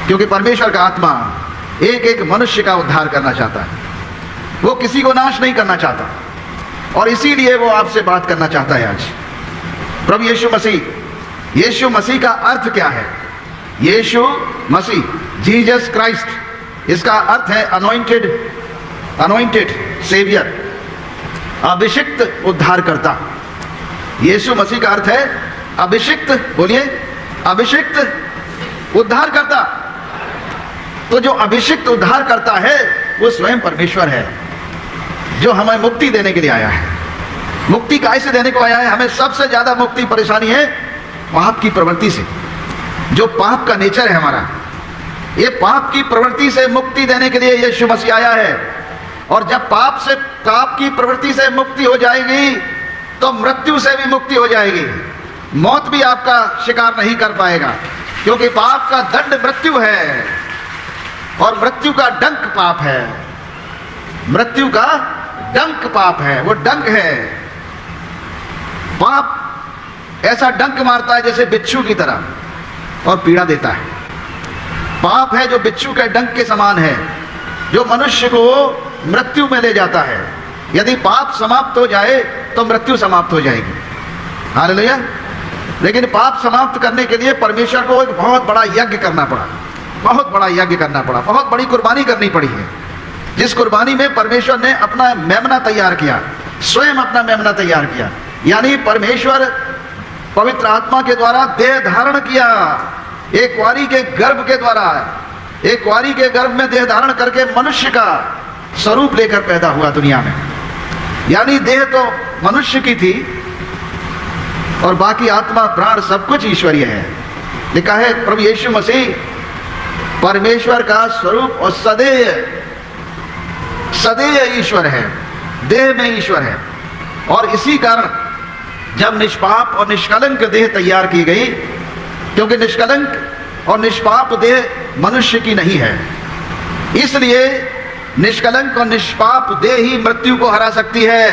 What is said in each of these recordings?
क्योंकि परमेश्वर का आत्मा एक एक मनुष्य का उद्धार करना चाहता है, वो किसी को नाश नहीं करना चाहता, और इसीलिए वो आपसे बात करना चाहता है आज। प्रभु यीशु मसीह का अर्थ क्या है? यीशु मसीह, जीसस क्राइस्ट, इसका अर्थ है अनॉइंटेड सेवियर, अभिषिक्त उद्धारकर्ता। यीशु मसीह का अर्थ है अभिषिक्त, बोलिए अभिषिक्त उद्धारकर्ता। तो जो अभिषिक्त उद्धारकर्ता है वो स्वयं परमेश्वर है, जो हमें मुक्ति देने के लिए आया है। मुक्ति कैसे देने को आया है? हमें सबसे ज्यादा मुक्ति परेशानी है पाप की प्रवृत्ति से, जो पाप का नेचर है हमारा। ये पाप की प्रवृत्ति से मुक्ति देने के लिए यीशु मसीह आया है। और जब पाप की प्रवृत्ति से मुक्ति हो जाएगी तो मृत्यु से भी मुक्ति हो जाएगी। मौत भी आपका शिकार नहीं कर पाएगा, क्योंकि पाप का दंड मृत्यु है और मृत्यु का डंक पाप है। मृत्यु का डंक पाप है, वो डंक है। पाप ऐसा डंक मारता है जैसे बिच्छू की तरह और पीड़ा देता है। पाप है जो बिच्छू के डंक के समान है, जो मनुष्य को मृत्यु में ले जाता है। यदि पाप समाप्त हो जाए तो मृत्यु समाप्त हो जाएगी। हालेलुया। लेकिन पाप समाप्त करने के लिए परमेश्वर को एक बहुत बड़ा यज्ञ करना पड़ा, बहुत बड़ा यज्ञ करना पड़ा, बहुत बड़ी कुर्बानी करनी पड़ी है, जिस कुर्बानी में परमेश्वर ने अपना मेमना तैयार किया, स्वयं अपना मेमना तैयार किया। यानी परमेश्वर पवित्र आत्मा के द्वारा देह धारण किया, एक कुंवारी के गर्भ के द्वारा, एक कुंवारी के गर्भ में देह धारण करके मनुष्य का स्वरूप लेकर पैदा हुआ दुनिया में। यानी देह तो मनुष्य की थी और बाकी आत्मा प्राण सब कुछ ईश्वरीय है। लिखा है प्रभु यीशु मसीह परमेश्वर का स्वरूप और सदैव ईश्वर है, देह में ईश्वर है। और इसी कारण जब निष्पाप और निष्कलंक देह तैयार की गई, क्योंकि निष्कलंक और निष्पाप देह मनुष्य की नहीं है, इसलिए निष्कलंक और निष्पाप देह ही मृत्यु को हरा सकती है।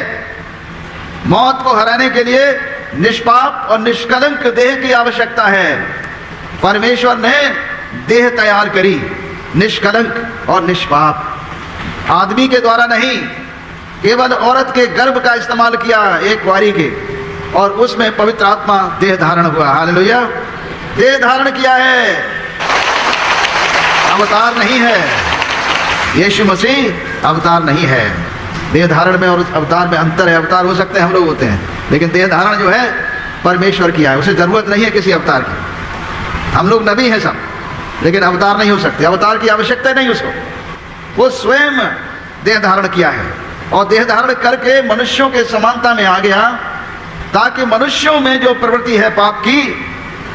मौत को हराने के लिए निष्पाप और निष्कलंक देह की आवश्यकता है। परमेश्वर ने देह तैयार करी, निष्कलंक और निष्पाप। आदमी के द्वारा नहीं, केवल औरत के गर्भ का इस्तेमाल किया, एक कुंवारी के, और उसमें पवित्र आत्मा देह धारण हुआ। हालेलुया। देह धारण किया है, अवतार नहीं है। यीशु मसीह अवतार नहीं है। देह धारण में और अवतार में अंतर है। अवतार हो सकते हैं, हम लोग होते हैं, लेकिन देह धारण जो है परमेश्वर किया है, उसे जरूरत नहीं है किसी अवतार की। हम लोग नबी हैं सब, लेकिन अवतार नहीं हो सकते, अवतार की आवश्यकता नहीं उसको। वो स्वयं देह धारण किया है और देह धारण करके मनुष्यों के समानता में आ गया, ताकि मनुष्यों में जो प्रवृत्ति है पाप की,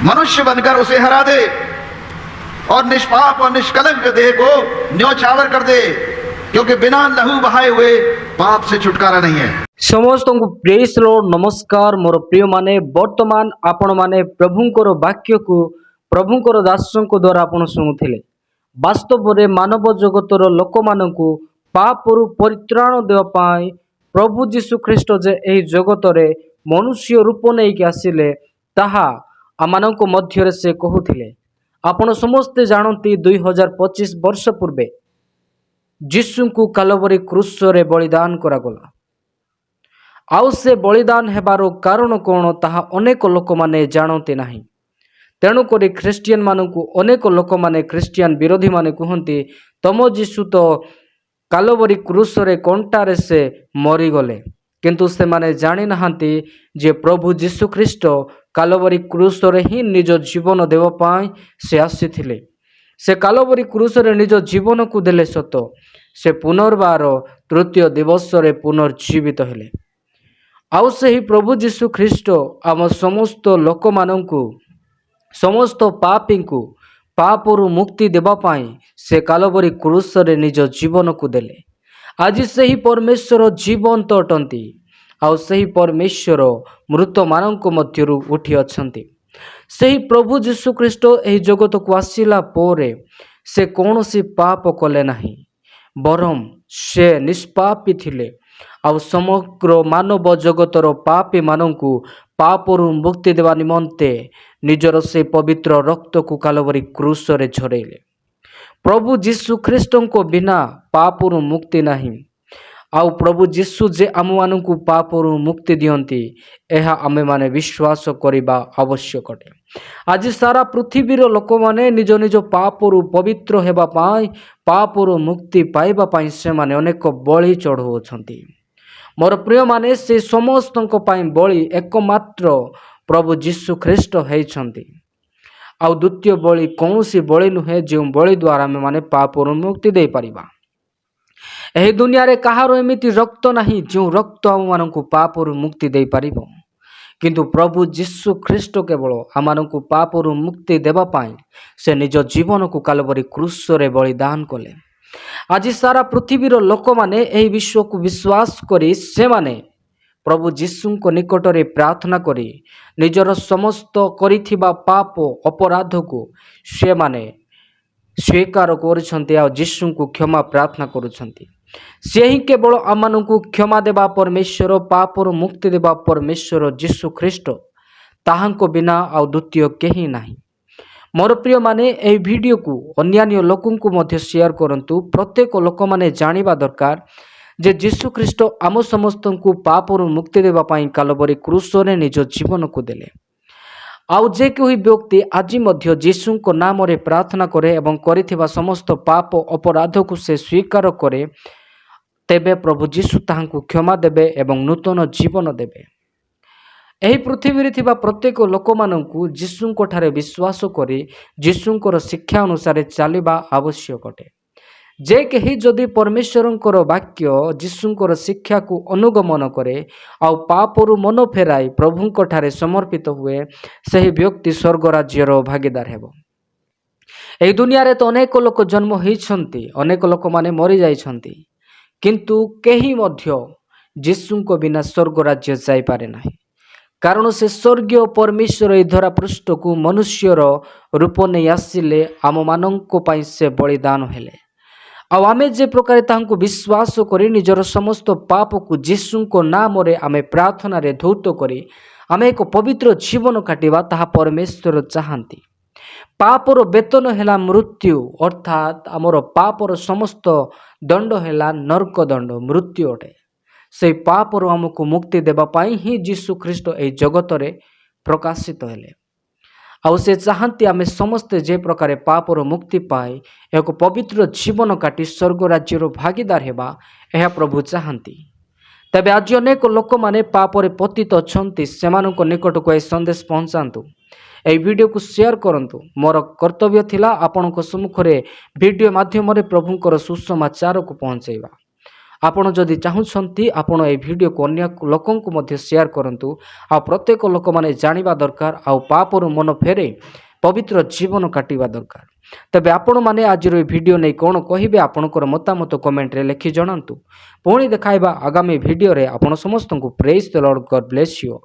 मनुष्य बनकर उसे हरा दे और निष्पाप और निष्कलंक देह को न्योछावर कर दे, क्योंकि बिना लहू बहाए हुए पाप से छुटकारा नहीं है। समस्त को प्रेज लॉर्ड। नमस्कार मोर प्रिय माने, वर्तमान आपण माने प्रभुंकर वाक्य को प्रभुंकर दासों द्वारा आपण शुणुथिले। वास्तव में मानव जगतर लोक मानकु पापरु परित्राण देवा पाई प्रभु जीशु ख्रीष्ट जे एही जगत रे मनुष्य रूप नहीं आसिले, ताहा आमानक मध्यरे से कहूथिले। आपण समस्ते जानती 2025 वर्ष पूर्वे जीशु को कालवरी क्रूस रे बलिदान करागला। आउ से बलिदान हेबार कारण कौन ताहा अनेक लोक माने जानते नाही। तेणुक ख्रीस्टियन मानकु अनेक लोक माने, ख्रीस्टियन विरोधी माने कहते तम जीशु तो कालवरी क्रूस रे कंटारे से मरीगले, किंतु से माने जानी नाहांती जे प्रभु जीशु ख्रीष्ट कालवरी क्रूस रे ही निज जीवन देवा पाई से आसीथिले। से कालवरी क्रूस रे निज जीवन को देले सत, से पुनर्बार तृतीय दिवस रे पुनर्जीवित हेले। आउ से ही प्रभु जीशु ख्रीष्ट आम समस्त लोक मानंकु, समस्त पापी को पापरु मुक्ति देवा पाई से कालवरी क्रूस रे निज जीवन को देले। आज से ही परमेश्वर जीवंत अटंती, आउ से ही परमेश्वर मृत मानक मध्यरु उठी अछंती। से ही प्रभु जीशु ख्रीष्ट एही जगत को आसिला पोरे से कौनसी पाप कले नाही, बरम से निष्पापी थिले। आउ समग्र मानव जगतर पापी मानकु पापरु मुक्ति देवा निमंते निजर से पवित्र रक्त को कालवरी क्रूस रे झरेले। प्रभु जीशु ख्रीष्टଙ୍କ ବିନା ପାପରୁ ମୁକ୍ତି ନାହିଁ। ଆଉ ପ୍ରଭୁ ଯୀଶୁ ଯେ ଆମମାନଙ୍କୁ ପାପରୁ ମୁକ୍ତି ଦିଅନ୍ତି ଏହା ଆମେମାନେ ବିଶ୍ୱାସ କରିବା ଆବଶ୍ୟକ ଅଟେ। ଆଜି ସାରା ପୃଥିବୀର ଲୋକମାନେ ନିଜ ନିଜ ପାପରୁ ପବିତ୍ର ହେବା ପାଇଁ ପାପରୁ ମୁକ୍ତି ପାଇବା ପାଇଁ ସେମାନେ ଅନେକ ବଳି ଚଢ଼ାଉଛନ୍ତି। ମୋର ପ୍ରିୟମାନେ ସେ ସମସ୍ତଙ୍କ ପାଇଁ ବଳି ଏକମାତ୍ର ପ୍ରଭୁ ଯୀଶୁ ଖ୍ରୀଷ୍ଟ ହେଇଛନ୍ତି। ଆଉ ଦ୍ୱିତୀୟ ବଳି କୌଣସି ବଳି ନୁହେଁ ଯେଉଁ ବଳି ଦ୍ୱାରା ଆମେମାନେ ପାପରୁ ମୁକ୍ତି ଦେଇପାରିବା। ଏହି ଦୁନିଆରେ କାହାର ଏମିତି ରକ୍ତ ନାହିଁ ଯେଉଁ ରକ୍ତ ଆମମାନଙ୍କୁ ପାପରୁ ମୁକ୍ତି ଦେଇପାରିବ। କିନ୍ତୁ ପ୍ରଭୁ ଯୀଶୁ ଖ୍ରୀଷ୍ଟ କେବଳ ଆମମାନଙ୍କୁ ପାପରୁ ମୁକ୍ତି ଦେବା ପାଇଁ ସେ ନିଜ ଜୀବନକୁ କାଲବରୀ କ୍ରୁଶରେ ବଳିଦାନ କଲେ। ଆଜି ସାରା ପୃଥିବୀର ଲୋକମାନେ ଏହି ବିଶ୍ୱକୁ ବିଶ୍ୱାସ କରି ସେମାନେ ପ୍ରଭୁ ଯୀଶୁଙ୍କ ନିକଟରେ ପ୍ରାର୍ଥନା କରି ନିଜର ସମସ୍ତ କରିଥିବା ପାପ ଅପରାଧକୁ ସେମାନେ ସ୍ୱୀକାର କରୁଛନ୍ତି ଆଉ ଯୀଶୁଙ୍କୁ କ୍ଷମା ପ୍ରାର୍ଥନା କରୁଛନ୍ତି। ସେ ହିଁ କେବଳ ଆମମାନଙ୍କୁ କ୍ଷମା ଦେବା ପରମେଶ୍ୱର, ପାପରୁ ମୁକ୍ତି ଦେବା ପରମେଶ୍ୱର ଯୀଶୁ ଖ୍ରୀଷ୍ଟ। ତାହାଙ୍କ ବିନା ଆଉ ଦ୍ୱିତୀୟ କେହି ନାହିଁ। ମୋର ପ୍ରିୟମାନେ ଏହି ଭିଡ଼ିଓକୁ ଅନ୍ୟାନ୍ୟ ଲୋକଙ୍କୁ ମଧ୍ୟ ସେୟାର କରନ୍ତୁ। ପ୍ରତ୍ୟେକ ଲୋକମାନେ ଜାଣିବା ଦରକାର ଯେ ଯୀଶୁ ଖ୍ରୀଷ୍ଟ ଆମ ସମସ୍ତଙ୍କୁ ପାପରୁ ମୁକ୍ତି ଦେବା ପାଇଁ କାଲବରୀ କ୍ରୁଶରେ ନିଜ ଜୀବନକୁ ଦେଲେ। ଆଉ ଯେ କେହି ବ୍ୟକ୍ତି ଆଜି ମଧ୍ୟ ଯୀଶୁଙ୍କ ନାମରେ ପ୍ରାର୍ଥନା କରେ ଏବଂ କରିଥିବା ସମସ୍ତ ପାପ ଅପରାଧକୁ ସେ ସ୍ୱୀକାର କରେ ତେବେ ପ୍ରଭୁ ଯୀଶୁ ତାହାଙ୍କୁ କ୍ଷମା ଦେବେ ଏବଂ ନୂତନ ଜୀବନ ଦେବେ। ଏହି ପୃଥିବୀରେ ଥିବା ପ୍ରତ୍ୟେକ ଲୋକମାନଙ୍କୁ ଯୀଶୁଙ୍କଠାରେ ବିଶ୍ୱାସ କରି ଯୀଶୁଙ୍କର ଶିକ୍ଷା ଅନୁସାରେ ଚାଲିବା ଆବଶ୍ୟକ ଅଟେ। ଯେ କେହି ଯଦି ପରମେଶ୍ୱରଙ୍କର ବାକ୍ୟ ଯୀଶୁଙ୍କର ଶିକ୍ଷାକୁ ଅନୁଗମନ କରେ ଆଉ ପାପରୁ ମନ ଫେରାଇ ପ୍ରଭୁଙ୍କଠାରେ ସମର୍ପିତ ହୁଏ ସେହି ବ୍ୟକ୍ତି ସ୍ୱର୍ଗ ରାଜ୍ୟର ଭାଗୀଦାର ହେବ। ଏହି ଦୁନିଆରେ ତ ଅନେକ ଲୋକ ଜନ୍ମ ହୋଇଛନ୍ତି, ଅନେକ ଲୋକମାନେ ମରିଯାଇଛନ୍ତି, କିନ୍ତୁ କେହି ମଧ୍ୟ ଯୀଶୁଙ୍କ ବିନା ସ୍ୱର୍ଗ ରାଜ୍ୟ ଯାଇପାରେ ନାହିଁ। କାରଣ ସେ ସ୍ୱର୍ଗୀୟ ପରମେଶ୍ୱର ଏହି ଧରା ପୃଷ୍ଠକୁ ମନୁଷ୍ୟର ରୂପ ନେଇ ଆସିଲେ, ଆମମାନଙ୍କ ପାଇଁ ସେ ବଳିଦାନ ହେଲେ। ଆଉ ଆମେ ଯେ ପ୍ରକାର ତାହାଙ୍କୁ ବିଶ୍ୱାସ କରି ନିଜର ସମସ୍ତ ପାପକୁ ଯୀଶୁଙ୍କ ନାମରେ ଆମେ ପ୍ରାର୍ଥନାରେ ଧୌତ କରି ଆମେ ଏକ ପବିତ୍ର ଜୀବନ କାଟିବା ତାହା ପରମେଶ୍ୱର ଚାହାନ୍ତି। ପାପର ବେତନ ହେଲା ମୃତ୍ୟୁ, ଅର୍ଥାତ୍ ଆମର ପାପର ସମସ୍ତ ଦଣ୍ଡ ହେଲା ନର୍କ ଦଣ୍ଡ, ମୃତ୍ୟୁ ଅଟେ। ସେହି ପାପରୁ ଆମକୁ ମୁକ୍ତି ଦେବା ପାଇଁ ହିଁ ଯୀଶୁ ଖ୍ରୀଷ୍ଟ ଏହି ଜଗତରେ ପ୍ରକାଶିତ ହେଲେ। ଆଉ ସେ ଚାହାନ୍ତି ଆମେ ସମସ୍ତେ ଯେ ପ୍ରକାର ପାପରୁ ମୁକ୍ତି ପାଇ ଏକ ପବିତ୍ର ଜୀବନ କାଟି ସ୍ୱର୍ଗ ରାଜ୍ୟର ଭାଗୀଦାର ହେବା, ଏହା ପ୍ରଭୁ ଚାହାନ୍ତି। ତେବେ ଆଜି ଅନେକ ଲୋକମାନେ ପାପରେ ପତିତ ଅଛନ୍ତି, ସେମାନଙ୍କ ନିକଟକୁ ଏହି ସନ୍ଦେଶ ପହଞ୍ଚାନ୍ତୁ। ଏହି ଭିଡ଼ିଓକୁ ସେୟାର କରନ୍ତୁ। ମୋର କର୍ତ୍ତବ୍ୟ ଥିଲା ଆପଣଙ୍କ ସମ୍ମୁଖରେ ଭିଡ଼ିଓ ମାଧ୍ୟମରେ ପ୍ରଭୁଙ୍କର ସୁସମାଚାରକୁ ପହଞ୍ଚାଇବା। ଆପଣ ଯଦି ଚାହୁଁଛନ୍ତି ଆପଣ ଏହି ଭିଡ଼ିଓକୁ ଅନ୍ୟ ଲୋକଙ୍କୁ ମଧ୍ୟ ସେୟାର କରନ୍ତୁ। ଆଉ ପ୍ରତ୍ୟେକ ଲୋକମାନେ ଜାଣିବା ଦରକାର ଆଉ ପାପରୁ ମନ ଫେରାଇ ପବିତ୍ର ଜୀବନ କାଟିବା ଦରକାର। ତେବେ ଆପଣମାନେ ଆଜିର ଏହି ଭିଡ଼ିଓ ନେଇ କ'ଣ କହିବେ ଆପଣଙ୍କର ମତାମତ କମେଣ୍ଟରେ ଲେଖି ଜଣାନ୍ତୁ। ପୁଣି ଦେଖାଇବା ଆଗାମୀ ଭିଡ଼ିଓରେ। ଆପଣ ସମସ୍ତଙ୍କୁ ପ୍ରେଜ୍ ଦ ଲର୍ଡ, ଗଡ୍ ବ୍ଲେସ୍ ୟୁ।